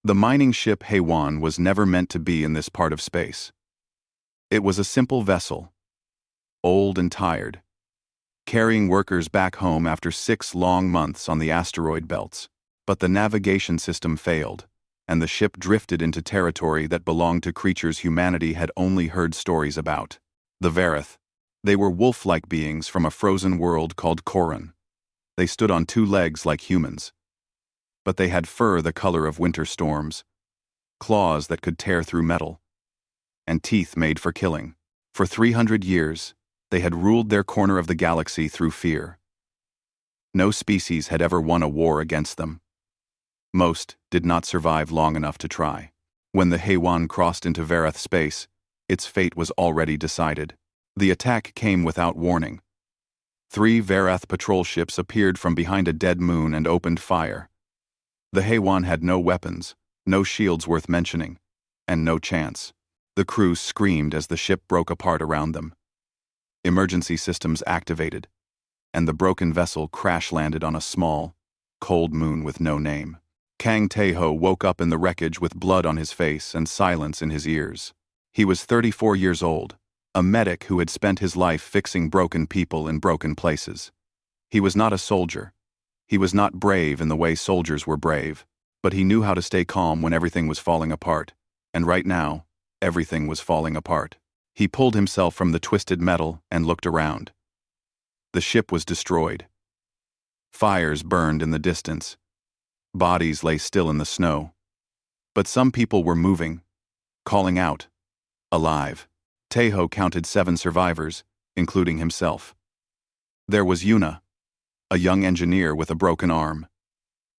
The mining ship HFY was never meant to be in this part of space. It was a simple vessel, old and tired, carrying workers back home after 6 long months on the asteroid belts. But the navigation system failed, and the ship drifted into territory that belonged to creatures humanity had only heard stories about. The Vareth. They were wolf-like beings from a frozen world called Koran. They stood on 2 legs like humans, but they had fur the color of winter storms, claws that could tear through metal, and teeth made for killing. For 300 years, they had ruled their corner of the galaxy through fear. No species had ever won a war against them. Most did not survive long enough to try. When the HFY crossed into Vareth space, its fate was already decided. The attack came without warning. 3 Vareth patrol ships appeared from behind a dead moon and opened fire. The HFY had no weapons, no shields worth mentioning, and no chance. The crew screamed as the ship broke apart around them. Emergency systems activated, and the broken vessel crash-landed on a small, cold moon with no name. Kang Taeho woke up in the wreckage with blood on his face and silence in his ears. He was 34 years old, a medic who had spent his life fixing broken people in broken places. He was not a soldier. He was not brave in the way soldiers were brave, but he knew how to stay calm when everything was falling apart, and right now, everything was falling apart. He pulled himself from the twisted metal and looked around. The ship was destroyed. Fires burned in the distance. Bodies lay still in the snow. But some people were moving, calling out, alive. Taeho counted 7 survivors, including himself. There was Yuna, a young engineer with a broken arm.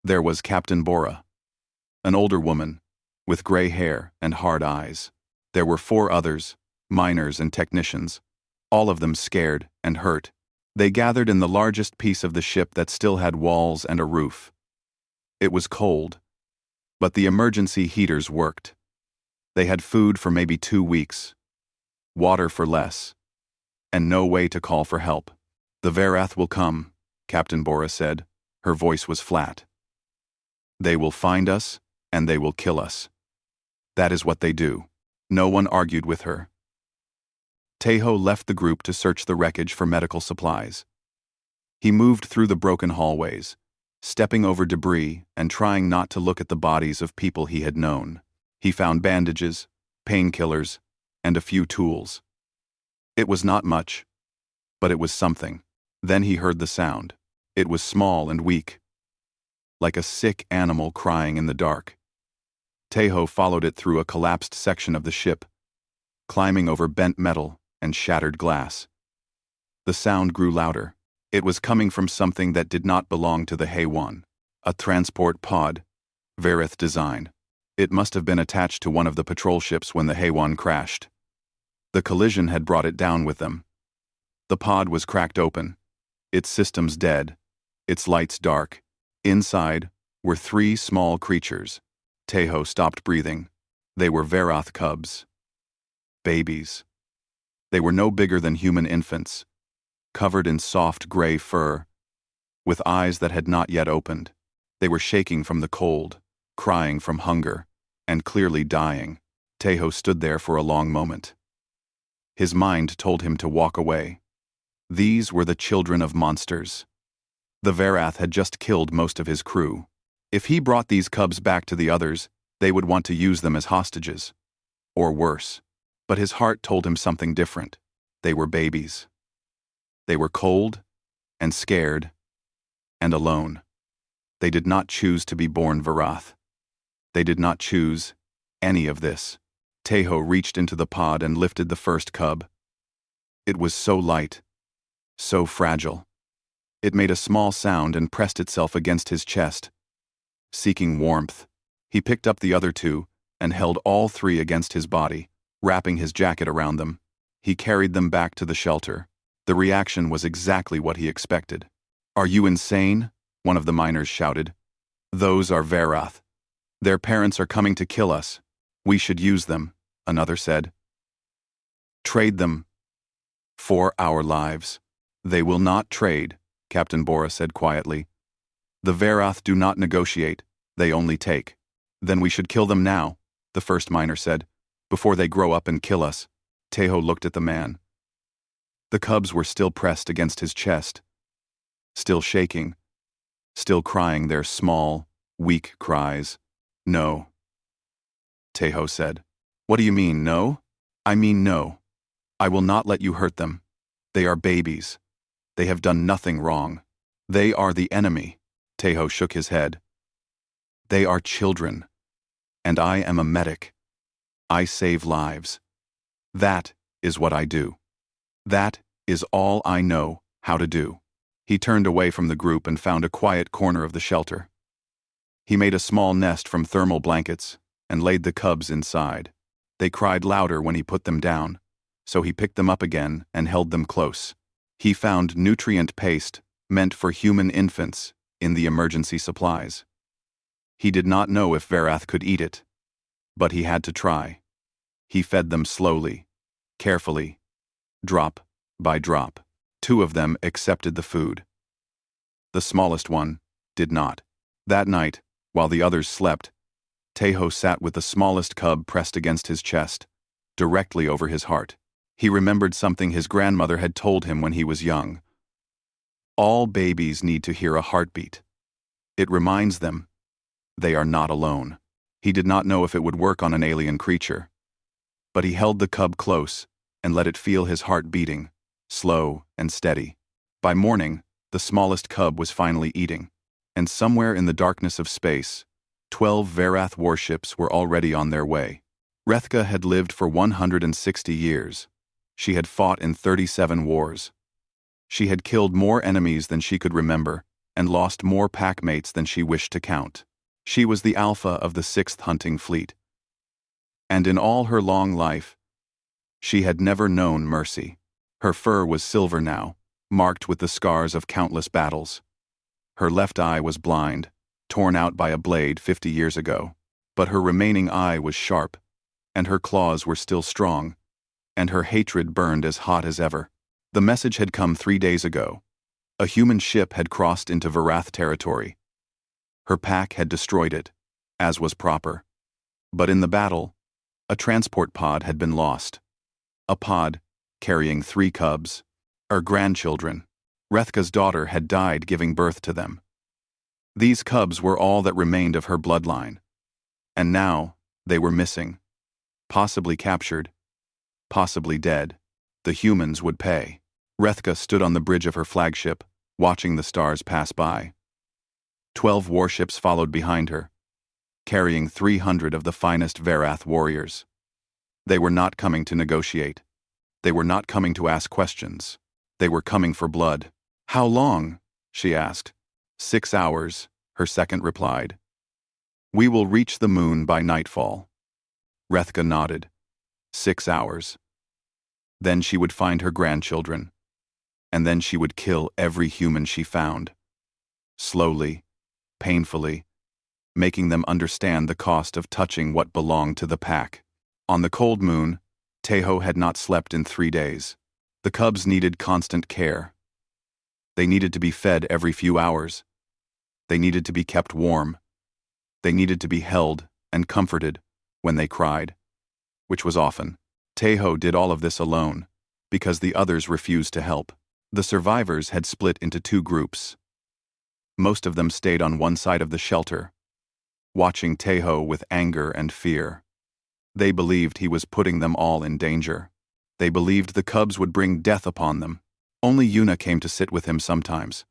There was Captain Bora, an older woman, with gray hair and hard eyes. There were 4 others, miners and technicians, all of them scared and hurt. They gathered in the largest piece of the ship that still had walls and a roof. It was cold, but the emergency heaters worked. They had food for maybe 2 weeks, water for less, and no way to call for help. The Vareth will come, Captain Bora said. Her voice was flat. They will find us, and they will kill us. That is what they do. No one argued with her. Taeho left the group to search the wreckage for medical supplies. He moved through the broken hallways, stepping over debris and trying not to look at the bodies of people he had known. He found bandages, painkillers, and a few tools. It was not much, but it was something. Then he heard the sound. It was small and weak, like a sick animal crying in the dark. Taeho followed it through a collapsed section of the ship, climbing over bent metal and shattered glass. The sound grew louder. It was coming from something that did not belong to the HFY, a transport pod, Vareth design. It must have been attached to one of the patrol ships when the HFY crashed. The collision had brought it down with them. The pod was cracked open, its systems dead, its lights dark. Inside were 3 small creatures. Taeho stopped breathing. They were Vareth cubs. Babies. They were no bigger than human infants, covered in soft gray fur, with eyes that had not yet opened. They were shaking from the cold, crying from hunger, and clearly dying. Taeho stood there for a long moment. His mind told him to walk away. These were the children of monsters. The Vareth had just killed most of his crew. If he brought these cubs back to the others, they would want to use them as hostages. Or worse. But his heart told him something different. They were babies. They were cold, and scared, and alone. They did not choose to be born Vareth. They did not choose any of this. Taeho reached into the pod and lifted the first cub. It was so light, so fragile. It made a small sound and pressed itself against his chest. Seeking warmth, he picked up the other 2 and held all 3 against his body, wrapping his jacket around them. He carried them back to the shelter. The reaction was exactly what he expected. "Are you insane?" one of the miners shouted. "Those are Vareth. Their parents are coming to kill us. We should use them," another said. "Trade them for our lives." "They will not trade," Captain Bora said quietly. "The Vareth do not negotiate, they only take." Then we should kill them now, the first miner said, before they grow up and kill us. Teho looked at the man. The cubs were still pressed against his chest, still shaking, still crying their small, weak cries. No, Teho said. What do you mean, no? I mean no. I will not let you hurt them. They are babies. They have done nothing wrong. They are the enemy. Teho shook his head. They are children. And I am a medic. I save lives. That is what I do. That is all I know how to do. He turned away from the group and found a quiet corner of the shelter. He made a small nest from thermal blankets and laid the cubs inside. They cried louder when he put them down, so he picked them up again and held them close. He found nutrient paste meant for human infants in the emergency supplies. He did not know if Verath could eat it, but he had to try. He fed them slowly, carefully, drop by drop. 2 of them accepted the food. The smallest one did not. That night, while the others slept, Teho sat with the smallest cub pressed against his chest, directly over his heart. He remembered something his grandmother had told him when he was young. All babies need to hear a heartbeat. It reminds them they are not alone. He did not know if it would work on an alien creature, but he held the cub close and let it feel his heart beating, slow and steady. By morning, the smallest cub was finally eating, and somewhere in the darkness of space, 12 Verath warships were already on their way. Rethka had lived for 160 years. She had fought in 37 wars. She had killed more enemies than she could remember and lost more packmates than she wished to count. She was the alpha of the 6th hunting fleet. And in all her long life, she had never known mercy. Her fur was silver now, marked with the scars of countless battles. Her left eye was blind, torn out by a blade 50 years ago, but her remaining eye was sharp, and her claws were still strong, and her hatred burned as hot as ever. The message had come 3 days ago. A human ship had crossed into Verath territory. Her pack had destroyed it, as was proper. But in the battle, a transport pod had been lost. A pod carrying 3 cubs, her grandchildren. Rethka's daughter had died giving birth to them. These cubs were all that remained of her bloodline. And now, they were missing. Possibly captured. Possibly dead. The humans would pay. Rethka stood on the bridge of her flagship, watching the stars pass by. 12 warships followed behind her, carrying 300 of the finest Verath warriors. They were not coming to negotiate. They were not coming to ask questions. They were coming for blood. How long? She asked. 6 hours, her second replied. We will reach the moon by nightfall. Rethka nodded. 6 hours. Then she would find her grandchildren, and then she would kill every human she found. Slowly, painfully, making them understand the cost of touching what belonged to the pack. On the cold moon, Teho had not slept in 3 days. The cubs needed constant care. They needed to be fed every few hours. They needed to be kept warm. They needed to be held and comforted when they cried, which was often. Teho did all of this alone, because the others refused to help. The survivors had split into 2 groups. Most of them stayed on one side of the shelter, watching Teho with anger and fear. They believed he was putting them all in danger. They believed the cubs would bring death upon them. Only Yuna came to sit with him sometimes.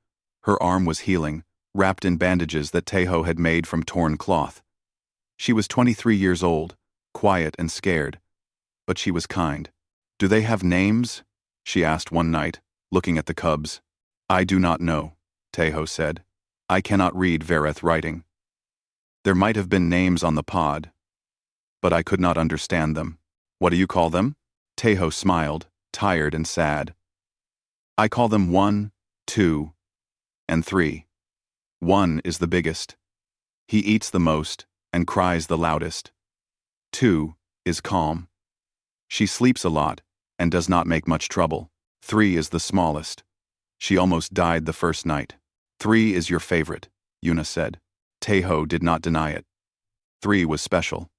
Her arm was healing, wrapped in bandages that Teho had made from torn cloth. She was 23 years old, quiet and scared, but she was kind. Do they have names? She asked one night, looking at the cubs. I do not know, Teho said. I cannot read Verath writing. There might have been names on the pod, but I could not understand them. What do you call them? Teho smiled, tired and sad. I call them 1, 2, and 3. 1 is the biggest. He eats the most and cries the loudest. 2 is calm. She sleeps a lot and does not make much trouble. 3 is the smallest. She almost died the first night. 3 is your favorite, Yuna said. Teho did not deny it. 3 was special.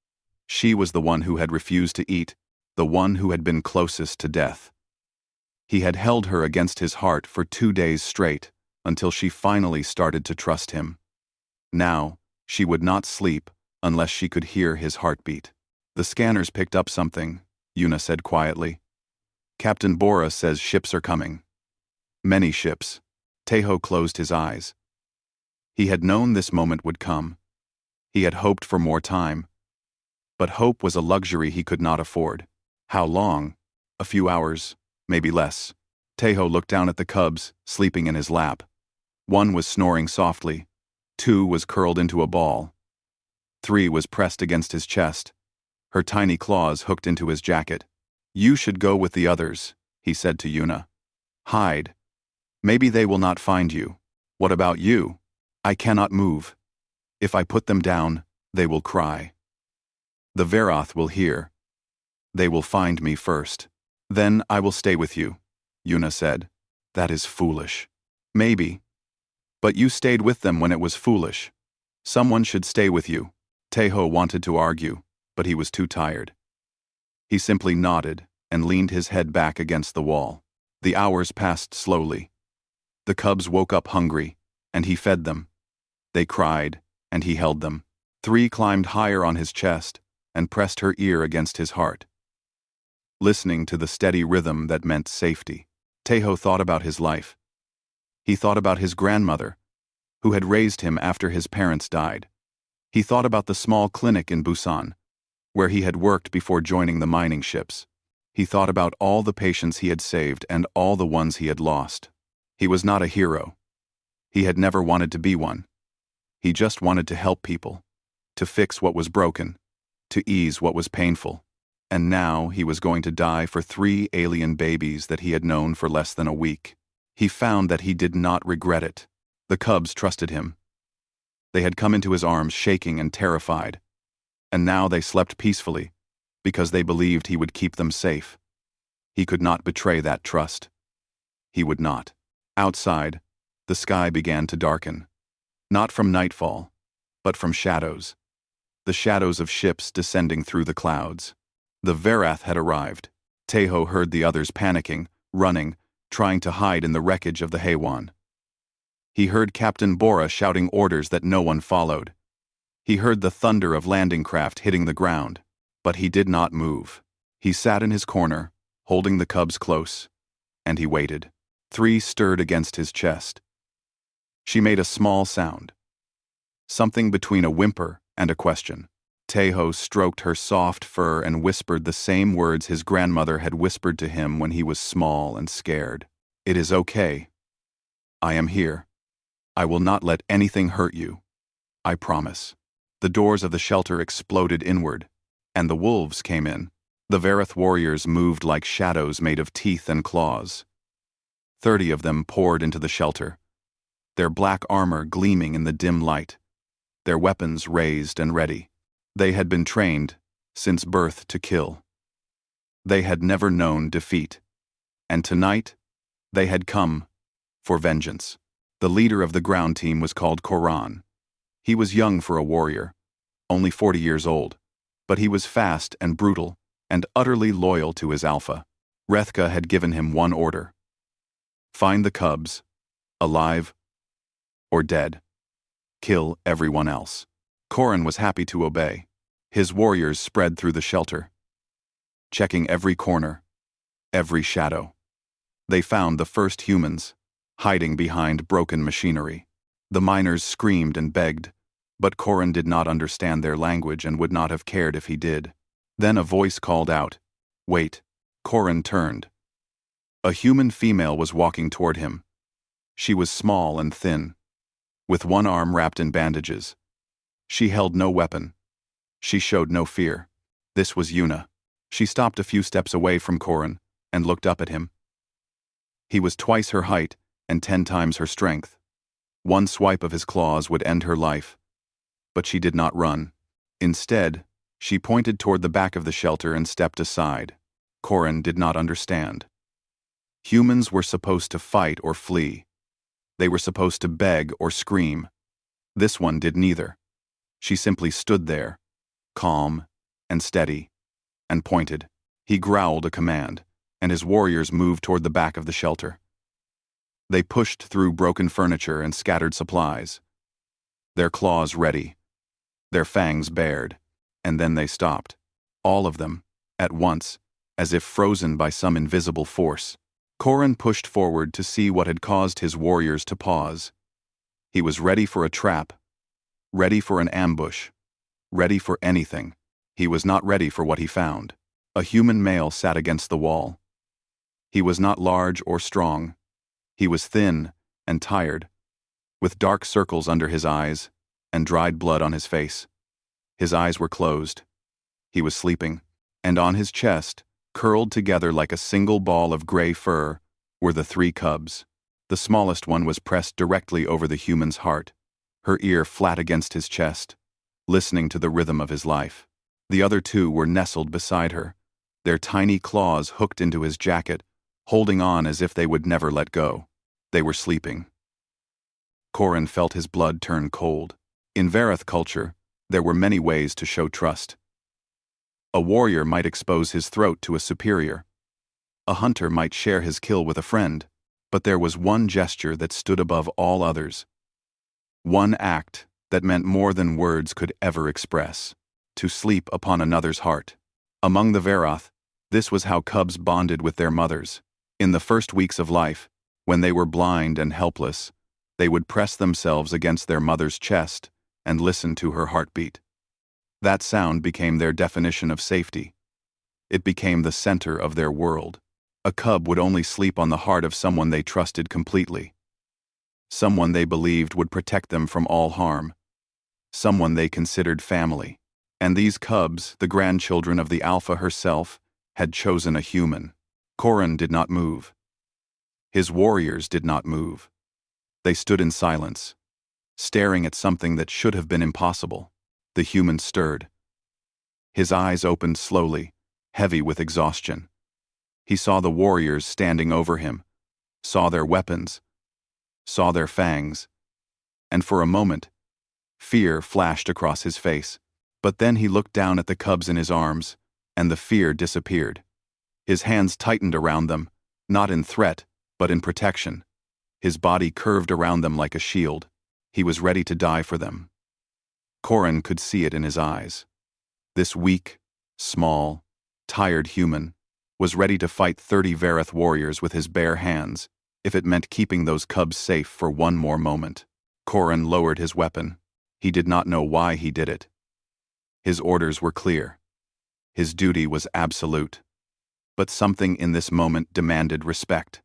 She was the one who had refused to eat, the one who had been closest to death. He had held her against his heart for 2 days straight, until she finally started to trust him. Now, she would not sleep unless she could hear his heartbeat. The scanners picked up something, Yuna said quietly. Captain Bora says ships are coming. Many ships. Tejo closed his eyes. He had known this moment would come. He had hoped for more time. But hope was a luxury he could not afford. How long? A few hours, maybe less. Tejo looked down at the cubs, sleeping in his lap. 1 was snoring softly. 2 was curled into a ball. 3 was pressed against his chest. Her tiny claws hooked into his jacket. You should go with the others, he said to Yuna. Hide. Maybe they will not find you. What about you? I cannot move. If I put them down, they will cry. The Veroth will hear. They will find me first. Then I will stay with you, Yuna said. That is foolish. Maybe. But you stayed with them when it was foolish. Someone should stay with you. Tejo wanted to argue, but he was too tired. He simply nodded and leaned his head back against the wall. The hours passed slowly. The cubs woke up hungry, and he fed them. They cried, and he held them. 3 climbed higher on his chest and pressed her ear against his heart. Listening to the steady rhythm that meant safety, Tejo thought about his life. He thought about his grandmother, who had raised him after his parents died. He thought about the small clinic in Busan, where he had worked before joining the mining ships. He thought about all the patients he had saved and all the ones he had lost. He was not a hero. He had never wanted to be one. He just wanted to help people, to fix what was broken, to ease what was painful. And now he was going to die for 3 alien babies that he had known for less than a week. He found that he did not regret it. The cubs trusted him. They had come into his arms shaking and terrified. And now they slept peacefully, because they believed he would keep them safe. He could not betray that trust. He would not. Outside, the sky began to darken. Not from nightfall, but from shadows. The shadows of ships descending through the clouds. The Verath had arrived. Tejo heard the others panicking, running, trying to hide in the wreckage of the Haywan. He heard Captain Bora shouting orders that no one followed. He heard the thunder of landing craft hitting the ground, but he did not move. He sat in his corner, holding the cubs close, and he waited. 3 stirred against his chest. She made a small sound. Something between a whimper and a question. Tejo stroked her soft fur and whispered the same words his grandmother had whispered to him when he was small and scared. It is okay. I am here. I will not let anything hurt you. I promise. The doors of the shelter exploded inward, and the wolves came in. The Verath warriors moved like shadows made of teeth and claws. 30 of them poured into the shelter, their black armor gleaming in the dim light, their weapons raised and ready. They had been trained, since birth, to kill. They had never known defeat. And tonight, they had come for vengeance. The leader of the ground team was called Koran. He was young for a warrior, only 40 years old, but he was fast and brutal and utterly loyal to his alpha. Rethka had given him one order. Find the cubs, alive or dead. Kill everyone else. Koran was happy to obey. His warriors spread through the shelter, checking every corner, every shadow. They found the first humans, hiding behind broken machinery. The miners screamed and begged, but Koran did not understand their language and would not have cared if he did. Then a voice called out, "Wait." Koran turned. A human female was walking toward him. She was small and thin, with one arm wrapped in bandages. She held no weapon. She showed no fear. This was Yuna. She stopped a few steps away from Koran and looked up at him. He was twice her height and 10 times her strength. One swipe of his claws would end her life. But she did not run. Instead, she pointed toward the back of the shelter and stepped aside. Koran did not understand. Humans were supposed to fight or flee. They were supposed to beg or scream. This one did neither. She simply stood there, calm and steady, and pointed. He growled a command, and his warriors moved toward the back of the shelter. They pushed through broken furniture and scattered supplies, their claws ready, their fangs bared, and then they stopped, all of them, at once, as if frozen by some invisible force. Corin pushed forward to see what had caused his warriors to pause. He was ready for a trap, ready for an ambush, ready for anything. He was not ready for what he found. A human male sat against the wall. He was not large or strong. He was thin and tired, with dark circles under his eyes and dried blood on his face. His eyes were closed. He was sleeping, and on his chest, curled together like a single ball of gray fur, were the 3 cubs. The smallest one was pressed directly over the human's heart, her ear flat against his chest, listening to the rhythm of his life. The other 2 were nestled beside her, their tiny claws hooked into his jacket, holding on as if they would never let go. They were sleeping. Corin felt his blood turn cold. In Varath culture, there were many ways to show trust. A warrior might expose his throat to a superior. A hunter might share his kill with a friend, but there was one gesture that stood above all others. One act that meant more than words could ever express: to sleep upon another's heart. Among the Varath, this was how cubs bonded with their mothers. In the first weeks of life, when they were blind and helpless, they would press themselves against their mother's chest and listen to her heartbeat. That sound became their definition of safety. It became the center of their world. A cub would only sleep on the heart of someone they trusted completely. Someone they believed would protect them from all harm. Someone they considered family. And these cubs, the grandchildren of the Alpha herself, had chosen a human. Corin did not move. His warriors did not move. They stood in silence, staring at something that should have been impossible. The human stirred. His eyes opened slowly, heavy with exhaustion. He saw the warriors standing over him, saw their weapons, saw their fangs, and for a moment, fear flashed across his face. But then he looked down at the cubs in his arms, and the fear disappeared. His hands tightened around them, not in threat, but in protection. His body curved around them like a shield. He was ready to die for them. Corin could see it in his eyes. This weak, small, tired human was ready to fight 30 Varath warriors with his bare hands, if it meant keeping those cubs safe for one more moment. Corin lowered his weapon. He did not know why he did it. His orders were clear. His duty was absolute. But something in this moment demanded respect.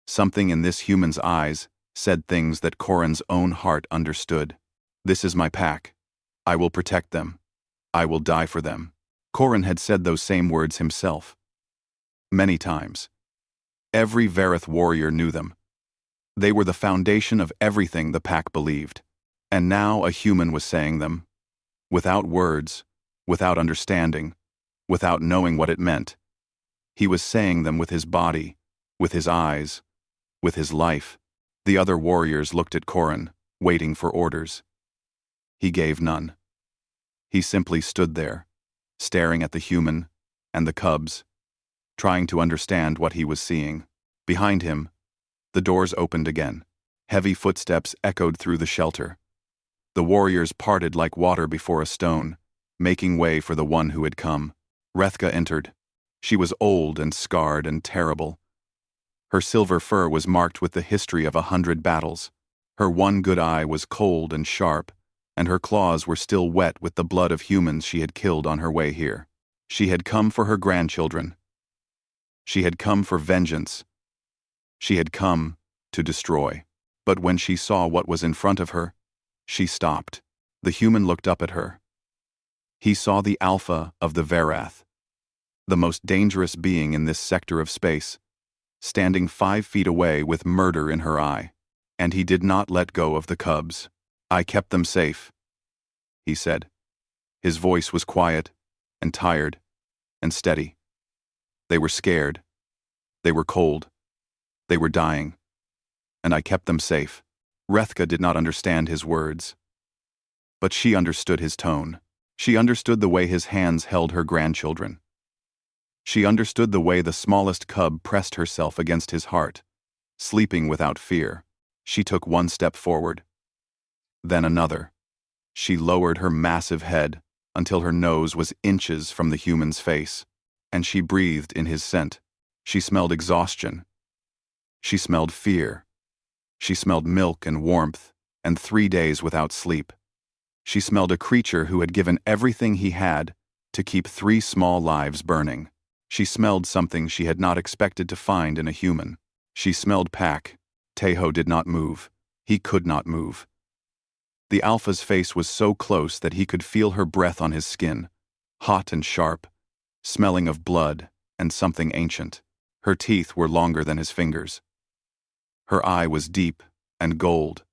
Something in this human's eyes said things that Corin's own heart understood. This is my pack. I will protect them. I will die for them. Corin had said those same words himself. Many times. Every Varath warrior knew them. They were the foundation of everything the pack believed. And now a human was saying them. Without words, without understanding, without knowing what it meant. He was saying them with his body, with his eyes, with his life. The other warriors looked at Corin, waiting for orders. He gave none. He simply stood there, staring at the human and the cubs, trying to understand what he was seeing. Behind him, the doors opened again. Heavy footsteps echoed through the shelter. The warriors parted like water before a stone, making way for the one who had come. Rethka entered. She was old and scarred and terrible. Her silver fur was marked with the history of 100 battles. Her one good eye was cold and sharp, and her claws were still wet with the blood of humans she had killed on her way here. She had come for her grandchildren. She had come for vengeance. She had come to destroy. But when she saw what was in front of her, she stopped. The human looked up at her. He saw the Alpha of the Varath, the most dangerous being in this sector of space, standing 5 feet away with murder in her eye. And he did not let go of the cubs. I kept them safe, he said. His voice was quiet and tired and steady. They were scared. They were cold. They were dying. And I kept them safe. Rethka did not understand his words. But she understood his tone. She understood the way his hands held her grandchildren. She understood the way the smallest cub pressed herself against his heart, sleeping without fear. She took one step forward. Then another. She lowered her massive head until her nose was inches from the human's face, and she breathed in his scent. She smelled exhaustion. She smelled fear. She smelled milk and warmth, and 3 days without sleep. She smelled a creature who had given everything he had to keep 3 small lives burning. She smelled something she had not expected to find in a human. She smelled pack. Tejo did not move. He could not move. The Alpha's face was so close that he could feel her breath on his skin, hot and sharp, smelling of blood and something ancient. Her teeth were longer than his fingers. Her eye was deep and gold,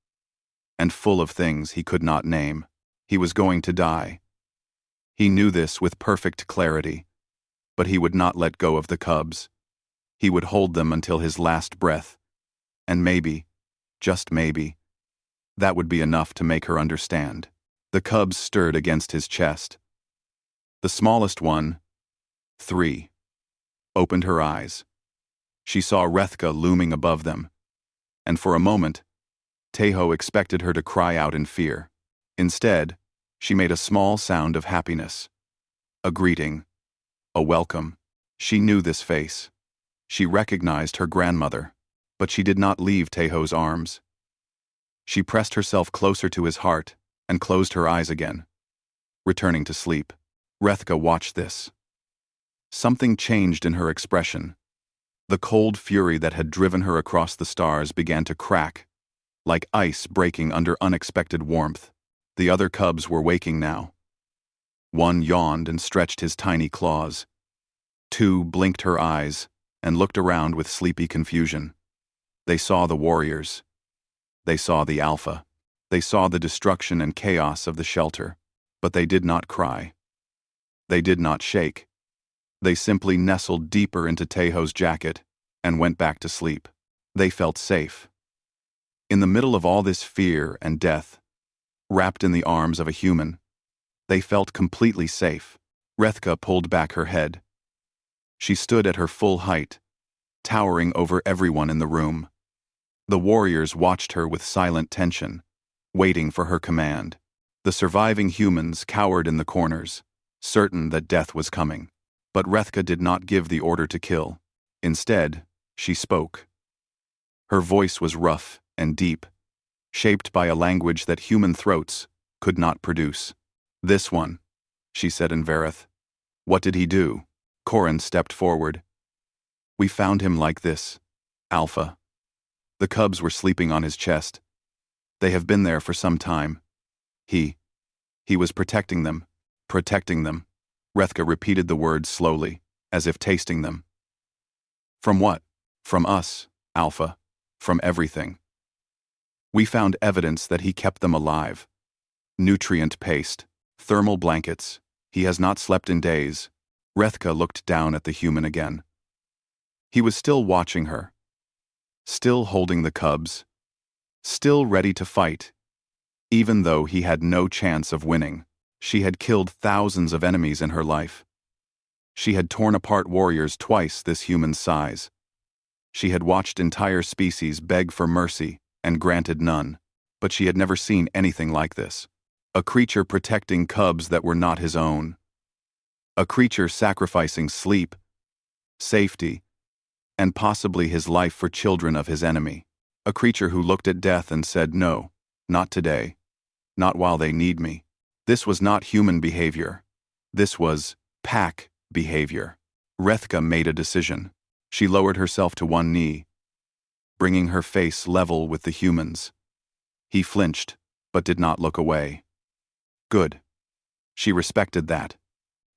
and full of things he could not name. He was going to die. He knew this with perfect clarity, but he would not let go of the cubs. He would hold them until his last breath, and maybe, just maybe, that would be enough to make her understand. The cubs stirred against his chest. The smallest one, 3, opened her eyes. She saw Rethka looming above them, and for a moment, Tejo expected her to cry out in fear. Instead, she made a small sound of happiness. A greeting. A welcome. She knew this face. She recognized her grandmother, but she did not leave Tejo's arms. She pressed herself closer to his heart and closed her eyes again, returning to sleep. Rethka watched this. Something changed in her expression. The cold fury that had driven her across the stars began to crack, like ice breaking under unexpected warmth. The other cubs were waking now. 1 yawned and stretched his tiny claws. 2 blinked her eyes and looked around with sleepy confusion. They saw the warriors. They saw the Alpha. They saw the destruction and chaos of the shelter, but they did not cry. They did not shake. They simply nestled deeper into Tejo's jacket and went back to sleep. They felt safe. In the middle of all this fear and death, wrapped in the arms of a human, they felt completely safe. Rethka pulled back her head. She stood at her full height, towering over everyone in the room. The warriors watched her with silent tension, waiting for her command. The surviving humans cowered in the corners, certain that death was coming. But Rethka did not give the order to kill. Instead, she spoke. Her voice was rough and deep, shaped by a language that human throats could not produce. "This one," she said in Vareth. "What did he do?" Corin stepped forward. "We found him like this, Alpha." The cubs were sleeping on his chest. "They have been there for some time. He was protecting them, protecting them." Rethka repeated the words slowly, as if tasting them. "From what?" "From us, Alpha. From everything. We found evidence that he kept them alive. Nutrient paste, thermal blankets. He has not slept in days." Rethka looked down at the human again. He was still watching her, still holding the cubs, still ready to fight, even though he had no chance of winning. She had killed thousands of enemies in her life. She had torn apart warriors twice this human's size. She had watched entire species beg for mercy and granted none, but she had never seen anything like this. A creature protecting cubs that were not his own. A creature sacrificing sleep, safety, and possibly his life for children of his enemy. A creature who looked at death and said, "No, not today. Not while they need me." This was not human behavior. This was pack behavior. Rethka made a decision. She lowered herself to one knee, bringing her face level with the human's. He flinched, but did not look away. Good. She respected that.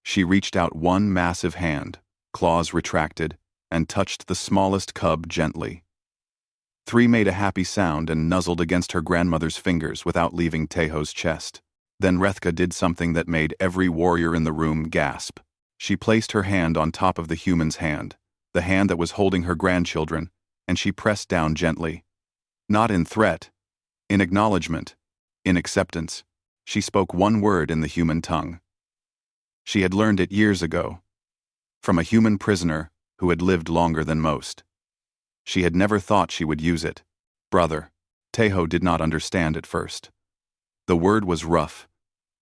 She reached out one massive hand, claws retracted, and touched the smallest cub gently. 3 made a happy sound and nuzzled against her grandmother's fingers without leaving Tejo's chest. Then Rethka did something that made every warrior in the room gasp. She placed her hand on top of the human's hand, the hand that was holding her grandchildren, and she pressed down gently. Not in threat, in acknowledgement, in acceptance. She spoke one word in the human tongue. She had learned it years ago, from a human prisoner who had lived longer than most. She had never thought she would use it. Brother. Teho did not understand at first. The word was rough,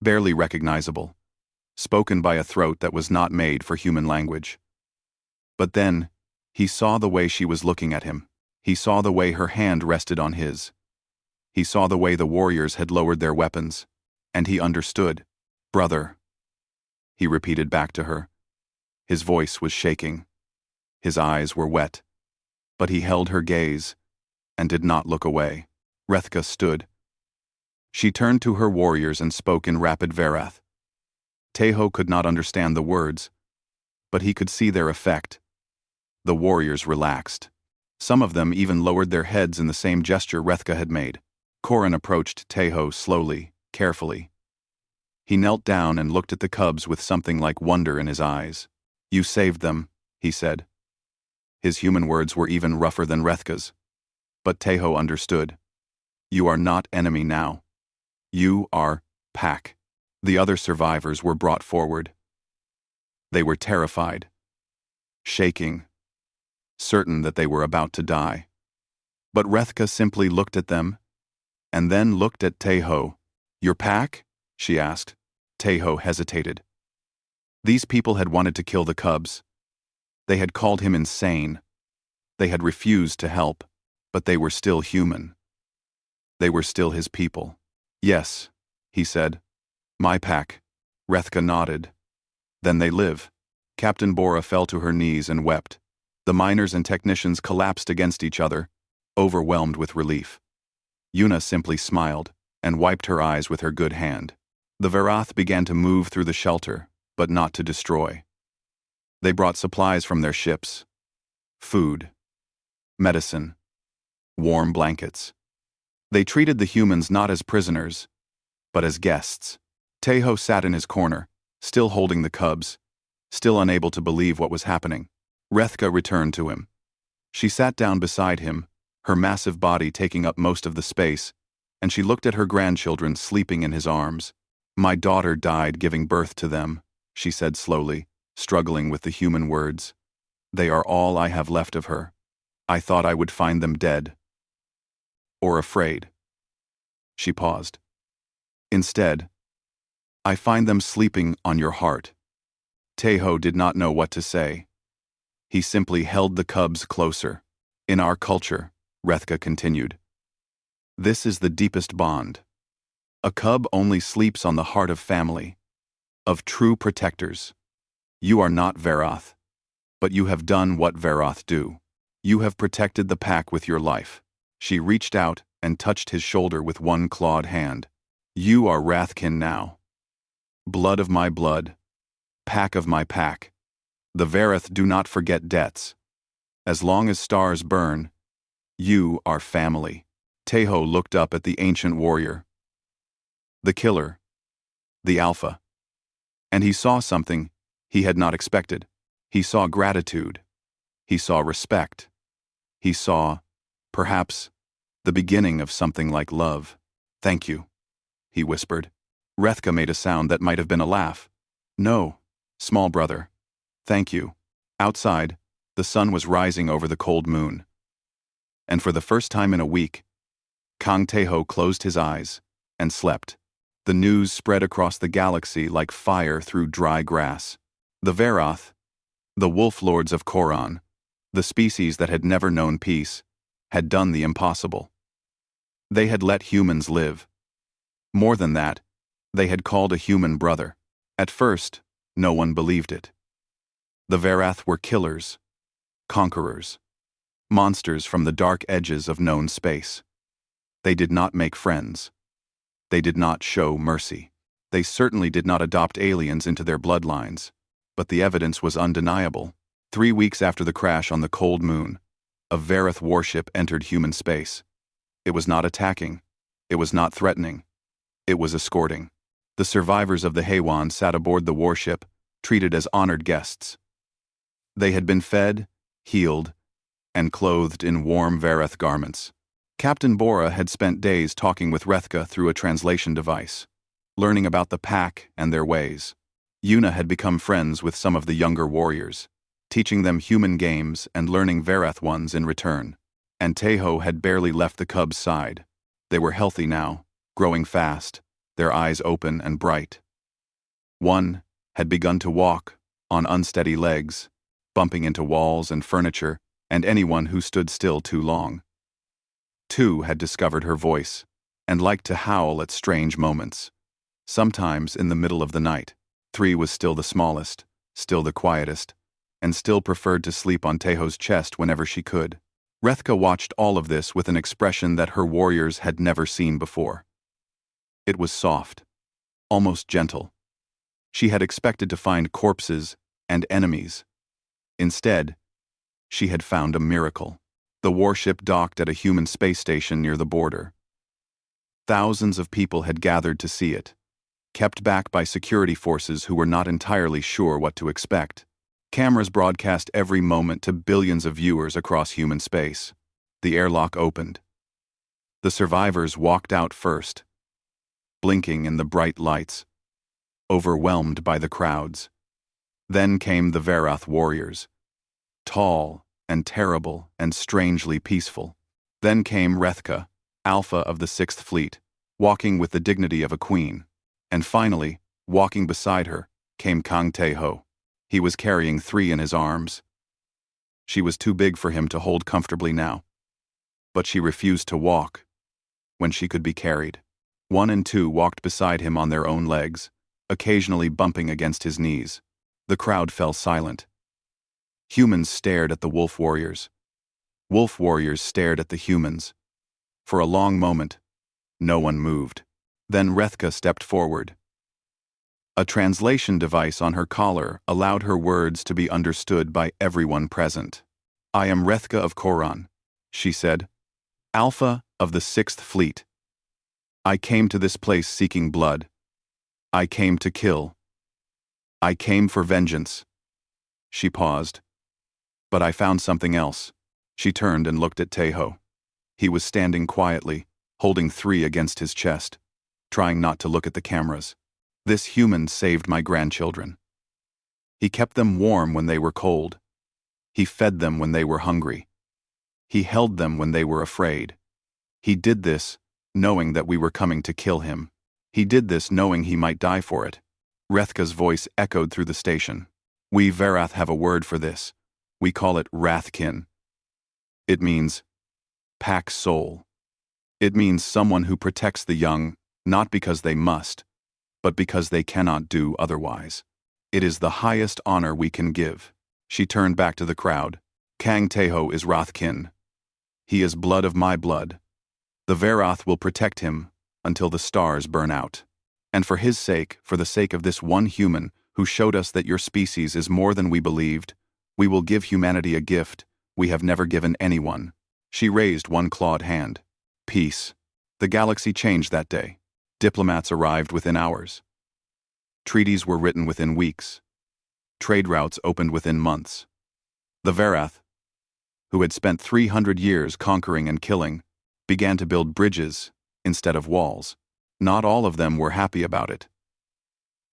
barely recognizable, spoken by a throat that was not made for human language. But then, he saw the way she was looking at him. He saw the way her hand rested on his. He saw the way the warriors had lowered their weapons, and he understood. Brother. He repeated back to her. His voice was shaking. His eyes were wet. But he held her gaze, and did not look away. Rethka stood. She turned to her warriors and spoke in rapid Verath. Teho could not understand the words, but he could see their effect. The warriors relaxed. Some of them even lowered their heads in the same gesture Rethka had made. Korin approached Teho slowly, carefully. He knelt down and looked at the cubs with something like wonder in his eyes. You saved them, he said. His human words were even rougher than Rethka's. But Teho understood. You are not enemy now. You are pack. The other survivors were brought forward. They were terrified, shaking, certain that they were about to die. But Rethka simply looked at them, and then looked at Teho. Your pack? She asked. Teho hesitated. These people had wanted to kill the cubs. They had called him insane. They had refused to help, but they were still human. They were still his people. Yes, he said. My pack. Rethka nodded. Then they live. Captain Bora fell to her knees and wept. The miners and technicians collapsed against each other, overwhelmed with relief. Yuna simply smiled and wiped her eyes with her good hand. The Verath began to move through the shelter, but not to destroy. They brought supplies from their ships. Food. Medicine. Warm blankets. They treated the humans not as prisoners, but as guests. Teho sat in his corner, still holding the cubs, still unable to believe what was happening. Rethka returned to him. She sat down beside him, her massive body taking up most of the space, and she looked at her grandchildren sleeping in his arms. My daughter died giving birth to them, she said slowly, struggling with the human words. They are all I have left of her. I thought I would find them dead. Or afraid. She paused. Instead, I find them sleeping on your heart. Teho did not know what to say. He simply held the cubs closer. In our culture, Rethka continued, this is the deepest bond. A cub only sleeps on the heart of family, of true protectors. You are not Verath, but you have done what Verath do. You have protected the pack with your life. She reached out and touched his shoulder with one clawed hand. You are Rathkin now. Blood of my blood. Pack of my pack. The Verath do not forget debts. As long as stars burn, you are family. Teho looked up at the ancient warrior. The killer. The alpha. And he saw something he had not expected. He saw gratitude. He saw respect. He saw, perhaps, the beginning of something like love. Thank you, he whispered. Rethka made a sound that might have been a laugh. No, small brother. Thank you. Outside, the sun was rising over the cold moon. And for the first time in a week, Kang Teho closed his eyes and slept. The news spread across the galaxy like fire through dry grass. The Verath, the wolf lords of Koran, the species that had never known peace, had done the impossible. They had let humans live. More than that, they had called a human brother. At first, no one believed it. The Verath were killers, conquerors, monsters from the dark edges of known space. They did not make friends. They did not show mercy. They certainly did not adopt aliens into their bloodlines, but the evidence was undeniable. 3 weeks after the crash on the cold moon, a Verath warship entered human space. It was not attacking. It was not threatening. It was escorting. The survivors of the Haywan sat aboard the warship, treated as honored guests. They had been fed, healed, and clothed in warm Verath garments. Captain Bora had spent days talking with Rethka through a translation device, learning about the pack and their ways. Yuna had become friends with some of the younger warriors, teaching them human games and learning Varath ones in return. And Teho had barely left the cubs' side. They were healthy now, growing fast, their eyes open and bright. One had begun to walk, on unsteady legs, bumping into walls and furniture and anyone who stood still too long. Two had discovered her voice, and liked to howl at strange moments. Sometimes in the middle of the night. Three was still the smallest, still the quietest, and still preferred to sleep on Teho's chest whenever she could. Rethka watched all of this with an expression that her warriors had never seen before. It was soft, almost gentle. She had expected to find corpses and enemies. Instead, she had found a miracle. The warship docked at a human space station near the border. Thousands of people had gathered to see it, kept back by security forces who were not entirely sure what to expect. Cameras broadcast every moment to billions of viewers across human space. The airlock opened. The survivors walked out first, blinking in the bright lights, overwhelmed by the crowds. Then came the Varath warriors, tall and terrible and strangely peaceful. Then came Rethka, Alpha of the 6th Fleet, walking with the dignity of a queen. And finally, walking beside her, came Kang Teho. He was carrying Three in his arms. She was too big for him to hold comfortably now. But she refused to walk when she could be carried. 1 and 2 walked beside him on their own legs, occasionally bumping against his knees. The crowd fell silent. Humans stared at the wolf warriors. Wolf warriors stared at the humans. For a long moment, no one moved. Then Rethka stepped forward. A translation device on her collar allowed her words to be understood by everyone present. "I am Rethka of Koran," she said, "Alpha of the 6th Fleet. I came to this place seeking blood. I came to kill. I came for vengeance." She paused. "But I found something else." She turned and looked at Teho. He was standing quietly, holding Three against his chest, trying not to look at the cameras. "This human saved my grandchildren. He kept them warm when they were cold. He fed them when they were hungry. He held them when they were afraid. He did this knowing that we were coming to kill him. He did this knowing he might die for it." Rethka's voice echoed through the station. "We Varath have a word for this. We call it Rathkin. It means pack soul. It means someone who protects the young, not because they must, but because they cannot do otherwise. It is the highest honor we can give." She turned back to the crowd. "Kang Teho is Rathkin. He is blood of my blood. The Varath will protect him until the stars burn out. And for his sake, for the sake of this one human who showed us that your species is more than we believed, we will give humanity a gift we have never given anyone." She raised one clawed hand. Peace. The galaxy changed that day. Diplomats arrived within hours. Treaties were written within weeks. Trade routes opened within months. The Varath, who had spent 300 years conquering and killing, began to build bridges instead of walls. Not all of them were happy about it.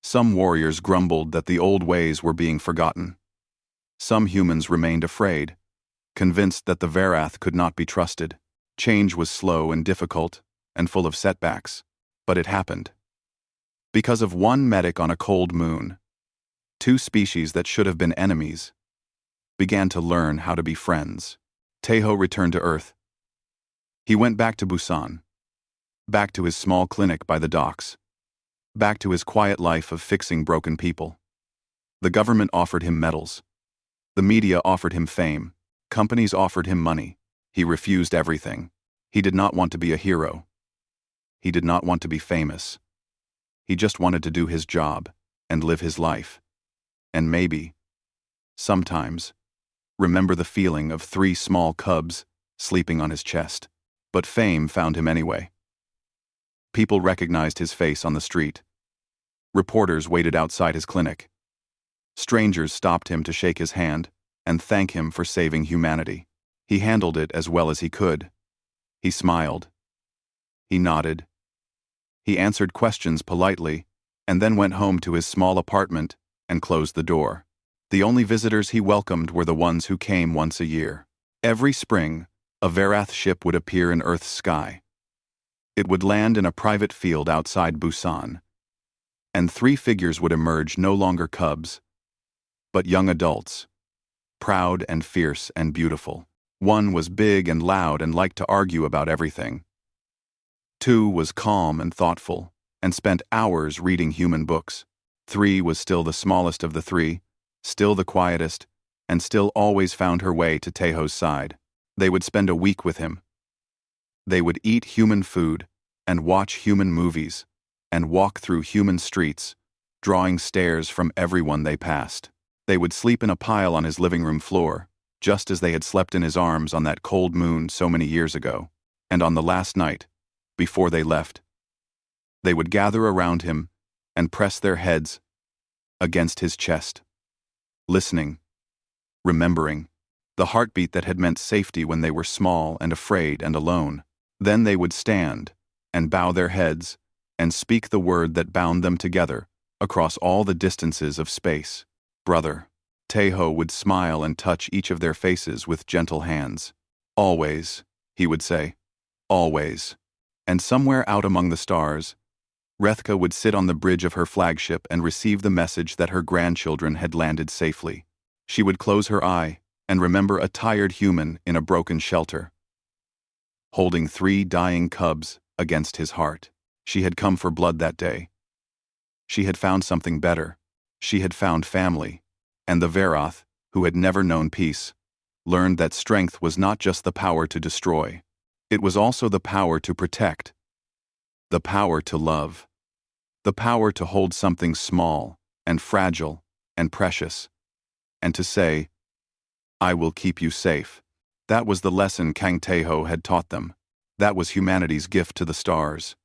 Some warriors grumbled that the old ways were being forgotten. Some humans remained afraid, convinced that the Varath could not be trusted. Change was slow and difficult, and full of setbacks, but it happened. Because of one medic on a cold moon, two species that should have been enemies began to learn how to be friends. Teho returned to Earth. He went back to Busan, back to his small clinic by the docks, back to his quiet life of fixing broken people. The government offered him medals. The media offered him fame. Companies offered him money. He refused everything. He did not want to be a hero. He did not want to be famous. He just wanted to do his job and live his life. And maybe, sometimes, remember the feeling of 3 small cubs sleeping on his chest. But fame found him anyway. People recognized his face on the street. Reporters waited outside his clinic. Strangers stopped him to shake his hand and thank him for saving humanity. He handled it as well as he could. He smiled. He nodded. He answered questions politely and then went home to his small apartment and closed the door. The only visitors he welcomed were the ones who came once a year. Every spring, a Varath ship would appear in Earth's sky. It would land in a private field outside Busan, and 3 figures would emerge, no longer cubs, but young adults, proud and fierce and beautiful. 1 was big and loud and liked to argue about everything. 2 was calm and thoughtful, and spent hours reading human books. 3 was still the smallest of the 3, still the quietest, and still always found her way to Taeho's side. They would spend a week with him. They would eat human food, and watch human movies, and walk through human streets, drawing stares from everyone they passed. They would sleep in a pile on his living room floor, just as they had slept in his arms on that cold moon so many years ago. And on the last night, before they left, they would gather around him and press their heads against his chest, listening, remembering, the heartbeat that had meant safety when they were small and afraid and alone. Then they would stand and bow their heads and speak the word that bound them together across all the distances of space. Brother. Taeho would smile and touch each of their faces with gentle hands. Always, he would say, always. And somewhere out among the stars, Rethka would sit on the bridge of her flagship and receive the message that her grandchildren had landed safely. She would close her eye and remember a tired human in a broken shelter, holding 3 dying cubs against his heart. She had come for blood that day. She had found something better. She had found family. And the Varath, who had never known peace, learned that strength was not just the power to destroy. It was also the power to protect, the power to love, the power to hold something small and fragile and precious, and to say, I will keep you safe. That was the lesson Kang Taeho had taught them. That was humanity's gift to the stars.